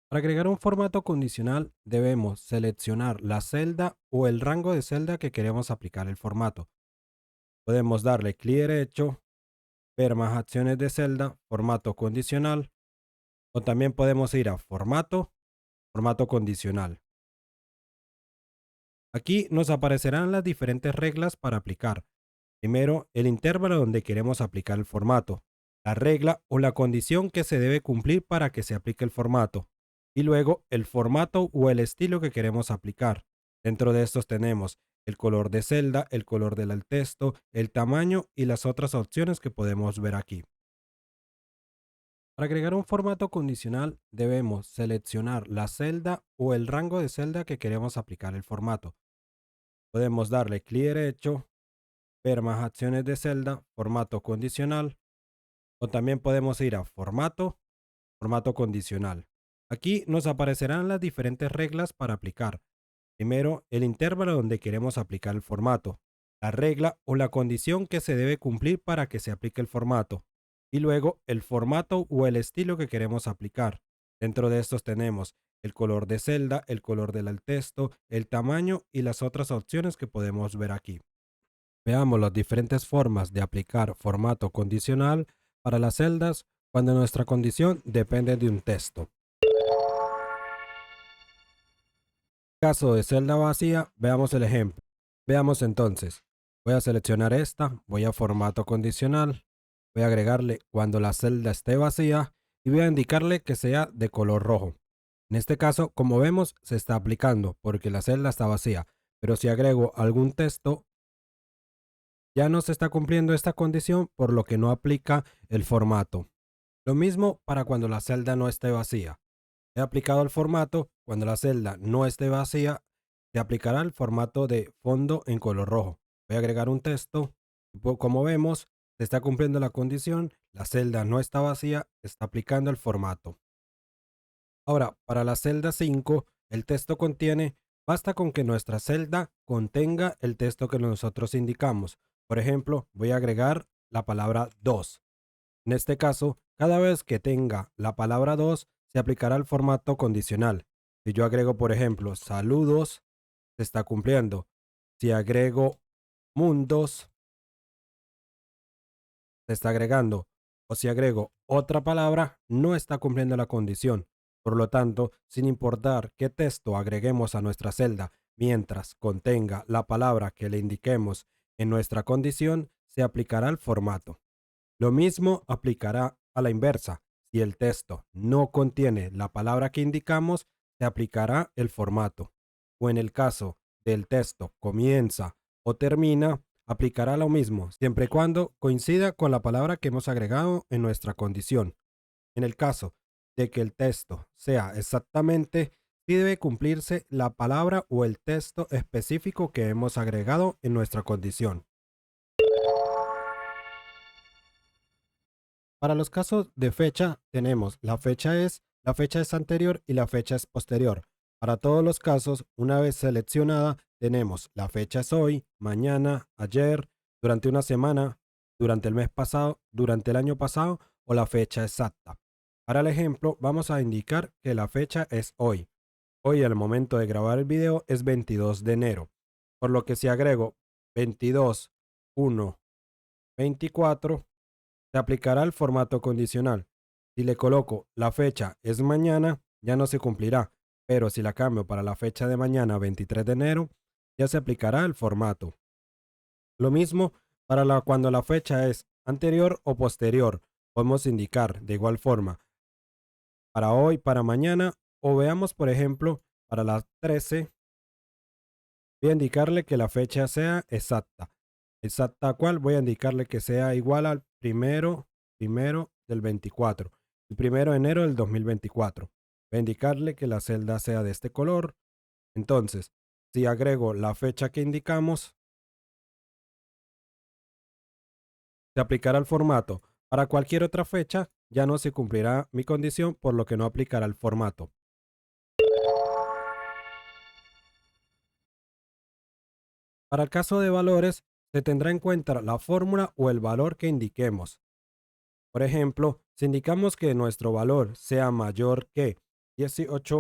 Para agregar un formato condicional, debemos seleccionar la celda o el rango de celda que queremos aplicar el formato. Podemos darle clic derecho, ver más acciones de celda, formato condicional, o también podemos ir a formato, formato condicional. Aquí nos aparecerán las diferentes reglas para aplicar. Primero, el intervalo donde queremos aplicar el formato, la regla o la condición que se debe cumplir para que se aplique el formato, y luego el formato o el estilo que queremos aplicar. Dentro de estos tenemos el color de celda, el color del texto, el tamaño y las otras opciones que podemos ver aquí. Para agregar un formato condicional, debemos seleccionar la celda o el rango de celda que queremos aplicar el formato. Podemos darle clic derecho, ver más acciones de celda, formato condicional, o también podemos ir a formato, formato condicional. Aquí nos aparecerán las diferentes reglas para aplicar. Primero, el intervalo donde queremos aplicar el formato, la regla o la condición que se debe cumplir para que se aplique el formato, y luego el formato o el estilo que queremos aplicar. Dentro de estos tenemos el color de celda, el color del texto, el tamaño y las otras opciones que podemos ver aquí. Veamos las diferentes formas de aplicar formato condicional para las celdas cuando nuestra condición depende de un texto. Caso de celda vacía, veamos el ejemplo. Veamos entonces. Voy a seleccionar esta, voy a formato condicional, voy a agregarle cuando la celda esté vacía y voy a indicarle que sea de color rojo. En este caso, como vemos, se está aplicando porque la celda está vacía, pero si agrego algún texto, ya no se está cumpliendo esta condición, por lo que no aplica el formato. Lo mismo para cuando la celda no esté vacía. He aplicado el formato, cuando la celda no esté vacía, se aplicará el formato de fondo en color rojo. Voy a agregar un texto. Como vemos, se está cumpliendo la condición, la celda no está vacía, está aplicando el formato. Ahora, para la celda 5, el texto contiene, basta con que nuestra celda contenga el texto que nosotros indicamos. Por ejemplo, voy a agregar la palabra 2. En este caso, cada vez que tenga la palabra 2, se aplicará el formato condicional. Si yo agrego, por ejemplo, saludos, se está cumpliendo. Si agrego mundos, se está agregando. O si agrego otra palabra, no está cumpliendo la condición. Por lo tanto, sin importar qué texto agreguemos a nuestra celda, mientras contenga la palabra que le indiquemos en nuestra condición, se aplicará el formato. Lo mismo aplicará a la inversa. Si el texto no contiene la palabra que indicamos, se aplicará el formato. O en el caso del texto comienza o termina, aplicará lo mismo, siempre y cuando coincida con la palabra que hemos agregado en nuestra condición. En el caso de que el texto sea exactamente, sí debe cumplirse la palabra o el texto específico que hemos agregado en nuestra condición. Para los casos de fecha, tenemos la fecha es anterior y la fecha es posterior. Para todos los casos, una vez seleccionada, tenemos la fecha es hoy, mañana, ayer, durante una semana, durante el mes pasado, durante el año pasado o la fecha exacta. Para el ejemplo, vamos a indicar que la fecha es hoy. Hoy, al momento de grabar el video, es 22 de enero. Por lo que si agrego 22, 1, 24, se aplicará el formato condicional. Si le coloco la fecha es mañana, ya no se cumplirá, pero si la cambio para la fecha de mañana, 23 de enero, ya se aplicará el formato. Lo mismo para cuando la fecha es anterior o posterior. Podemos indicar de igual forma para hoy, para mañana, o veamos, por ejemplo, para las 13, voy a indicarle que la fecha sea exacta. Exacta cual, voy a indicarle que sea igual al primero del 24, el primero de enero del 2024. Voy a indicarle que la celda sea de este color. Entonces, si agrego la fecha que indicamos, se aplicará el formato. Para cualquier otra fecha, ya no se cumplirá mi condición, por lo que no aplicará el formato. Para el caso de valores, se tendrá en cuenta la fórmula o el valor que indiquemos. Por ejemplo, si indicamos que nuestro valor sea mayor que 18,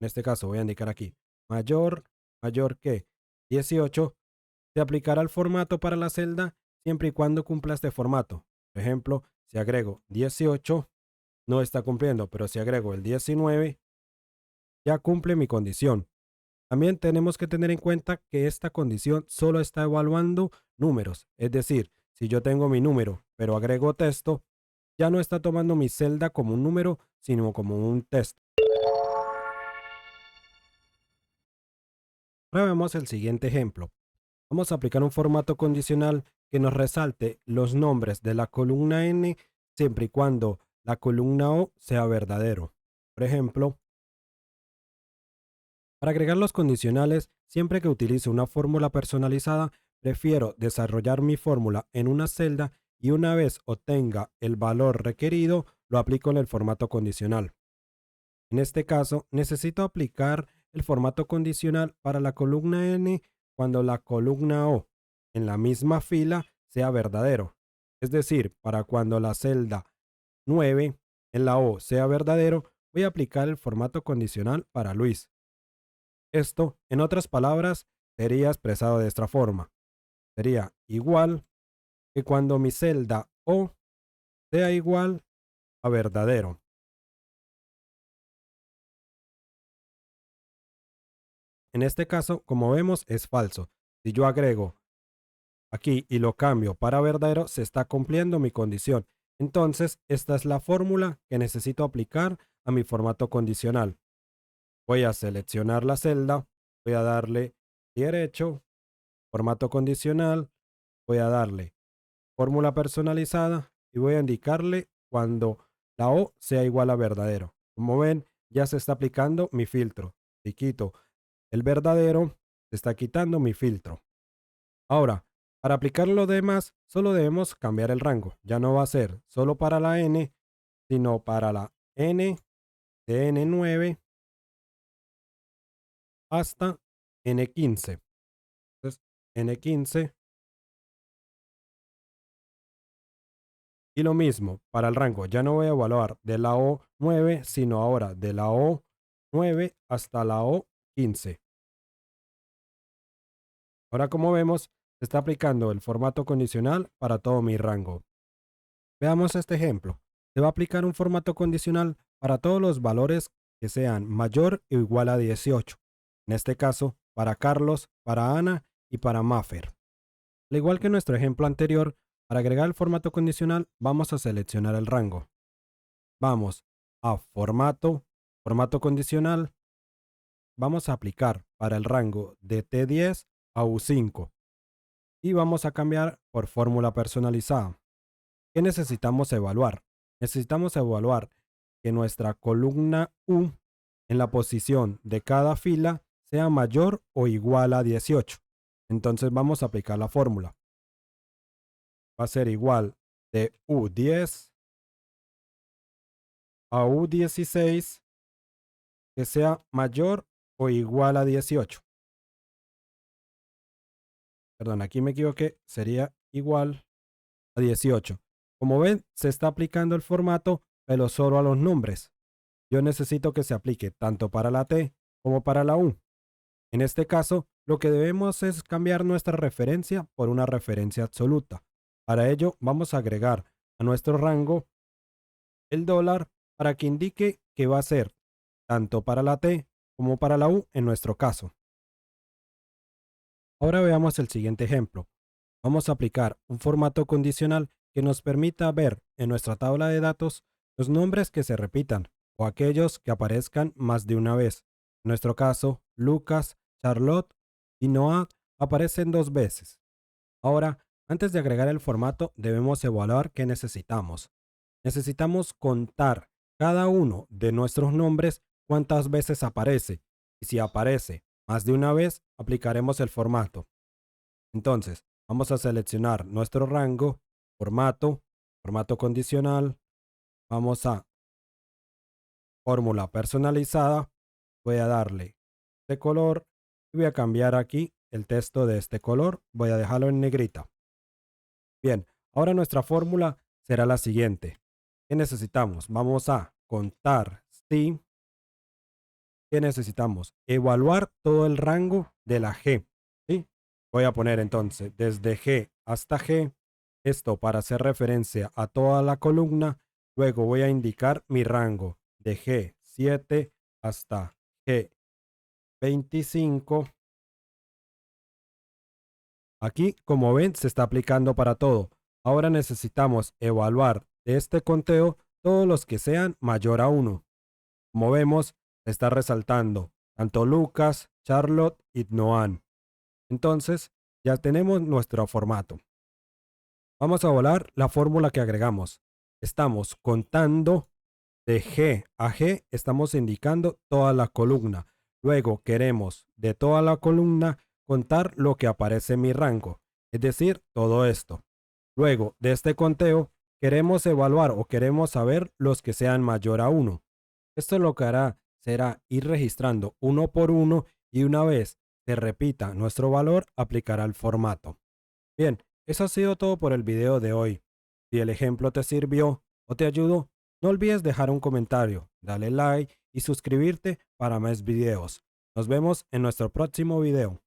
en este caso voy a indicar aquí, mayor, mayor que 18, se aplicará el formato para la celda siempre y cuando cumpla este formato. Por ejemplo, si agrego 18, no está cumpliendo, pero si agrego el 19, ya cumple mi condición. También tenemos que tener en cuenta que esta condición solo está evaluando números, es decir, si yo tengo mi número, pero agrego texto, ya no está tomando mi celda como un número, sino como un texto. Ahora vemos el siguiente ejemplo. Vamos a aplicar un formato condicional que nos resalte los nombres de la columna n siempre y cuando la columna o sea verdadero. Por ejemplo, para agregar los condicionales, siempre que utilice una fórmula personalizada, prefiero desarrollar mi fórmula en una celda y una vez obtenga el valor requerido, lo aplico en el formato condicional. En este caso, necesito aplicar el formato condicional para la columna n cuando la columna o en la misma fila sea verdadero. Es decir, para cuando la celda 9 en la o sea verdadero, voy a aplicar el formato condicional para Luis. Esto, en otras palabras, sería expresado de esta forma. Sería igual que cuando mi celda o sea igual a verdadero. En este caso, como vemos, es falso. Si yo agrego aquí y lo cambio para verdadero, se está cumpliendo mi condición. Entonces, esta es la fórmula que necesito aplicar a mi formato condicional. Voy a seleccionar la celda, voy a darle derecho, formato condicional, voy a darle fórmula personalizada y voy a indicarle cuando la O sea igual a verdadero. Como ven, ya se está aplicando mi filtro. Si quito el verdadero, se está quitando mi filtro. Ahora, para aplicar lo demás, solo debemos cambiar el rango. Ya no va a ser solo para la N, sino para la N de N9 hasta N15. Entonces, N15. Y lo mismo para el rango. Ya no voy a evaluar de la O9, sino ahora de la O9 hasta la O15. Ahora, como vemos, se está aplicando el formato condicional para todo mi rango. Veamos este ejemplo. Se va a aplicar un formato condicional para todos los valores que sean mayor o igual a 18. En este caso, para Carlos, para Ana y para Maffer. Al igual que en nuestro ejemplo anterior, para agregar el formato condicional, vamos a seleccionar el rango. Vamos a formato, formato condicional. Vamos a aplicar para el rango de T10 a U5 y vamos a cambiar por fórmula personalizada. ¿Qué necesitamos evaluar? Necesitamos evaluar que nuestra columna U en la posición de cada fila sea mayor o igual a 18. Entonces vamos a aplicar la fórmula. Va a ser igual de U10 a U16 que sea mayor o igual a 18. Perdón, aquí me equivoqué, sería igual a 18. Como ven, se está aplicando el formato, pero solo a los nombres. Yo necesito que se aplique tanto para la T como para la U. En este caso, lo que debemos es cambiar nuestra referencia por una referencia absoluta. Para ello, vamos a agregar a nuestro rango el dólar para que indique que va a ser tanto para la T como para la U en nuestro caso. Ahora veamos el siguiente ejemplo. Vamos a aplicar un formato condicional que nos permita ver en nuestra tabla de datos los nombres que se repitan o aquellos que aparezcan más de una vez. En nuestro caso, Lucas, Charlotte y Noah aparecen 2 veces. Ahora, antes de agregar el formato, debemos evaluar qué necesitamos. Necesitamos contar cada uno de nuestros nombres cuántas veces aparece. Y si aparece más de una vez, aplicaremos el formato. Entonces, vamos a seleccionar nuestro rango, formato, formato condicional. Vamos a fórmula personalizada. Voy a darle de color y voy a cambiar aquí el texto de este color. Voy a dejarlo en negrita. Bien, ahora nuestra fórmula será la siguiente. ¿Qué necesitamos? Vamos a contar si ¿Qué necesitamos? Evaluar todo el rango de la G. ¿Sí? Voy a poner entonces desde G hasta G, esto para hacer referencia a toda la columna. Luego voy a indicar mi rango de G7 hasta G25. Aquí, como ven, se está aplicando para todo. Ahora necesitamos evaluar de este conteo todos los que sean mayor a 1. Como vemos, se está resaltando tanto Lucas, Charlotte y Noan. Entonces, ya tenemos nuestro formato. Vamos a evaluar la fórmula que agregamos. Estamos contando de G a G, estamos indicando toda la columna. Luego queremos de toda la columna contar lo que aparece en mi rango, es decir, todo esto. Luego de este conteo, queremos evaluar o queremos saber los que sean mayor a 1. Esto lo que hará será ir registrando uno por uno y una vez se repita nuestro valor, aplicará el formato. Bien, eso ha sido todo por el video de hoy. Si el ejemplo te sirvió o te ayudó, no olvides dejar un comentario, darle like y suscribirte para más videos. Nos vemos en nuestro próximo video.